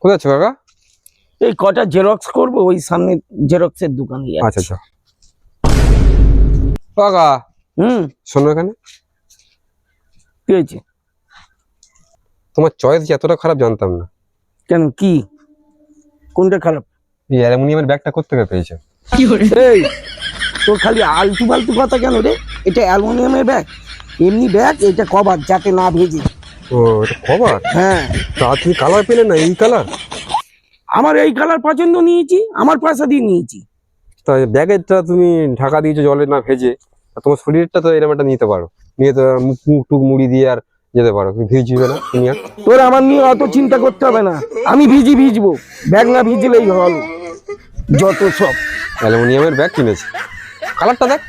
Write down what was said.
কোথায় আছো কাকা? এই কটা জেরক্স করবো, ওই সামনে জেরক্সের দোকানে যাচ্ছি। আচ্ছা আচ্ছা কাকা, শোনো এখানে। কি হয়েছে? তোমার চয়েস এতটা খারাপ জানতাম না। কেন, কি কোনটা খারাপ? এই অ্যালুমিনিয়ামের ব্যাগটা কোত্থেকে পেয়েছো? এই তোর খালি আলতু ফালতু কথা কেন রে? এটা অ্যালুমিনিয়ামের ব্যাগ, এমনি ব্যাগ, এটা কভার যাতে না ভেজে। ও, এটা কভার? হ্যাঁ, তা তুমি কালার পেলে না, এই কালার? আমার এই কালার পছন্দ, নিয়েছি, আমার পয়সা দিয়ে নিয়েছি। তা ব্যাগেরটা তুমি ঢাকা দিয়েছো জলে না ভেজে, আর তোমার শরীরটা তো এরকম একটা নিতে পারো, নিয়ে তো মুখ মুখ টুক মুড়ি দিয়ে আর যেতে পারো, তুমি ভিজবে না তুমি আর। তোর আমার নিয়ে অত চিন্তা করতে হবে না, আমি ভিজবো, ব্যাগ না ভিজলেই হলো যত সব। অ্যালুমিনিয়ামের ব্যাগ কিনেছি, কালারটা দেখ।